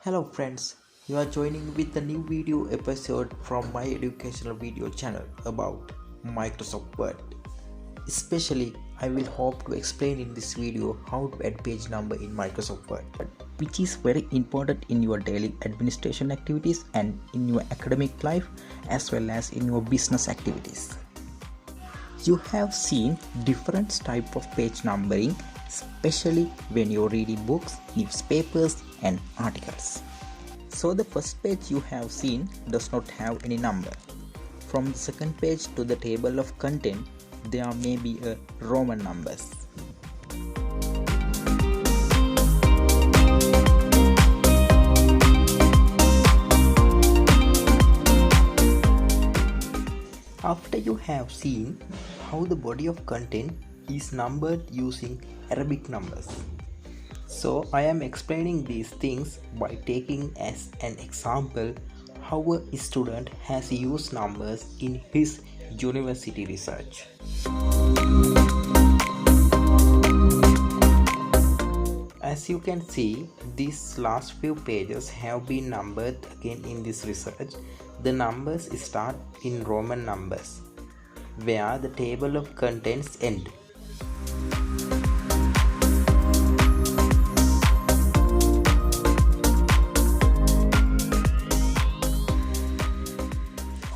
Hello friends, you are joining with a new video episode from my educational video channel about Microsoft Word. Especially, I will hope to explain in this video how to add page number in Microsoft Word, which is very important in your daily administration activities and in your academic life as well as in your business activities. You have seen different type of page numbering, especially when you're reading books, newspapers and articles. So the first page you have seen does not have any number. From the second page to the table of content, there may be a Roman numbers. After you have seen how the body of content is numbered using Arabic numbers. So I am explaining these things by taking as an example how a student has used numbers in his university research. As you can see, these last few pages have been numbered again in this research. The numbers start in Roman numbers, where the table of contents end.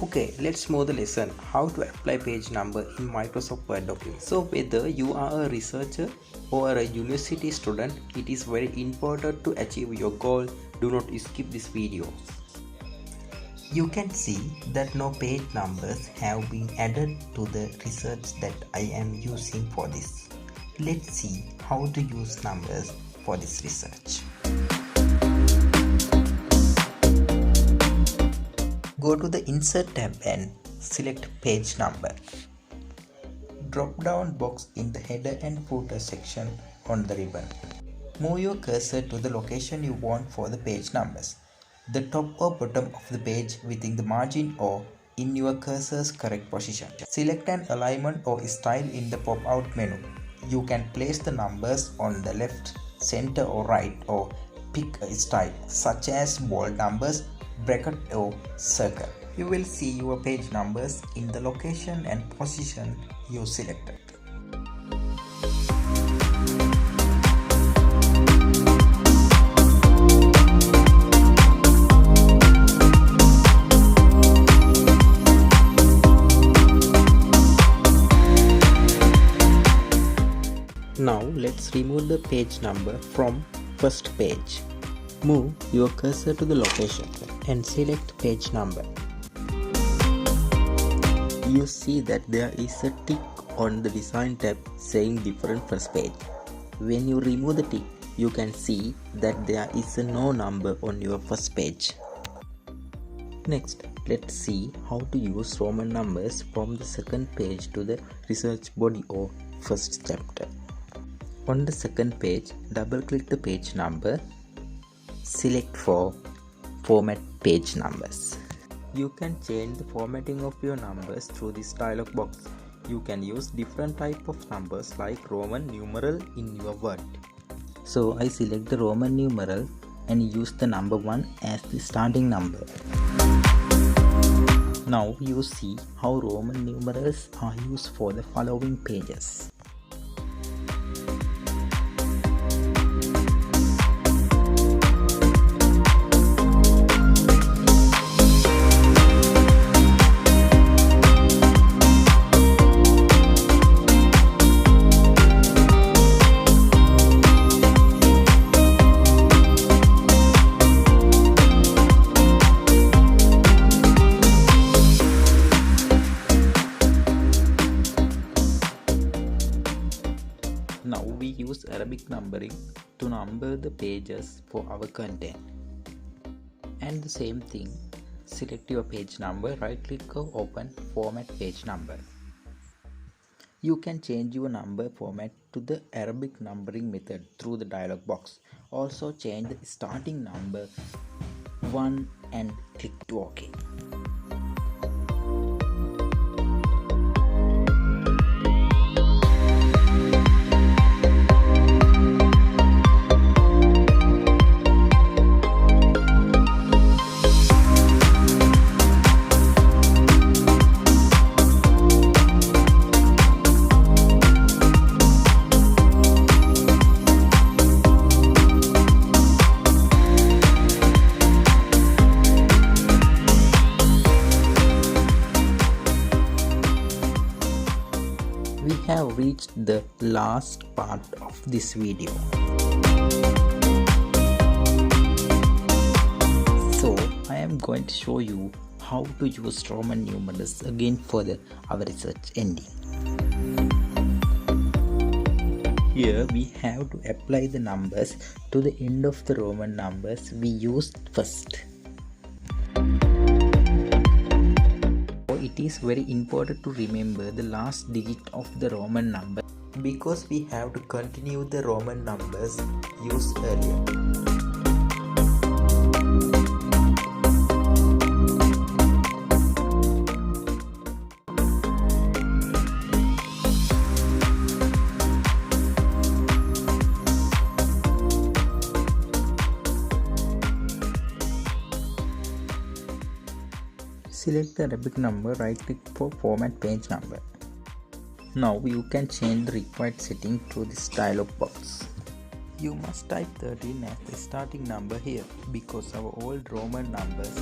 Okay, let's move the lesson how to apply page number in Microsoft Word document. So whether you are a researcher or a university student, it is very important to achieve your goal. Do not skip this video. You can see that no page numbers have been added to the research that I am using for this. Let's see how to use numbers for this research. Go to the Insert tab and select page number. Drop down box in the header and footer section on the ribbon. Move your cursor to the location you want for the page numbers. The top or bottom of the page within the margin or in your cursor's correct position. Select an alignment or style in the pop-out menu. You can place the numbers on the left, center or right, or pick a style such as bold numbers, bracket or circle. You will see your page numbers in the location and position you selected. Now let's remove the page number from first page. Move your cursor to the location and select page number. You see that there is a tick on the design tab saying different first page. When you remove the tick, you can see that there is no number on your first page. Next, let's see how to use Roman numbers from the second page to the research body or first chapter. On the second page, double-click the page number. Select for Format Page Numbers. You can change the formatting of your numbers through this dialog box. You can use different type of numbers like Roman numeral in your Word. So I select the Roman numeral and use the number 1 as the starting number. Now you see how Roman numerals are used for the following pages. Now we use Arabic numbering to number the pages for our content. And the same thing, select your page number, right click or open Format Page Number. You can change your number format to the Arabic numbering method through the dialog box. Also change the starting number 1 and click to OK. reached the last part of this video. So I am going to show you how to use Roman numerals again for our research ending. Here we have to apply the numbers to the end of the Roman numbers we used first. It is very important to remember the last digit of the Roman number because we have to continue the Roman numbers used earlier. Select the Arabic number, right click for format page number. Now you can change the required setting through this dialog box. You must type 13 as the starting number here because our old Roman numbers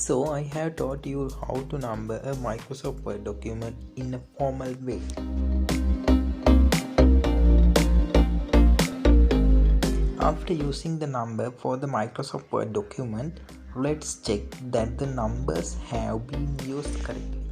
So I have taught you how to number a Microsoft Word document in a formal way. After using the number for the Microsoft Word document, let's check that the numbers have been used correctly.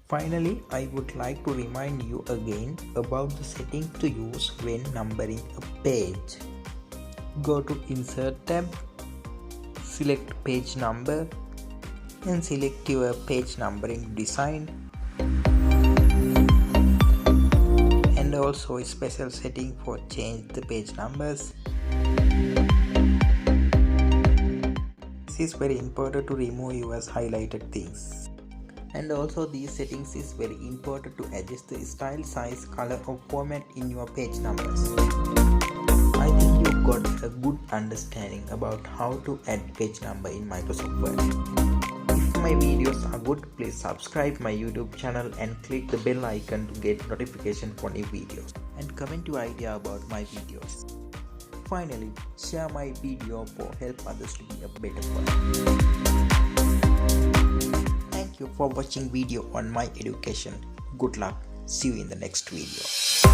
Finally, I would like to remind you again about the settings to use when numbering a page. Go to Insert tab, select page number and select your page numbering design and also a special setting for change the page numbers. This is very important to remove your highlighted things. And also these settings is very important to adjust the style, size, color or format in your page numbers. I think you got a good understanding about how to add page number in Microsoft Word. If my videos are good, please subscribe my YouTube channel and click the bell icon to get notification for new videos. And comment your idea about my videos. Finally, share my video for help others to be a better person. Thank you for watching video on my education. Good luck. See you in the next video.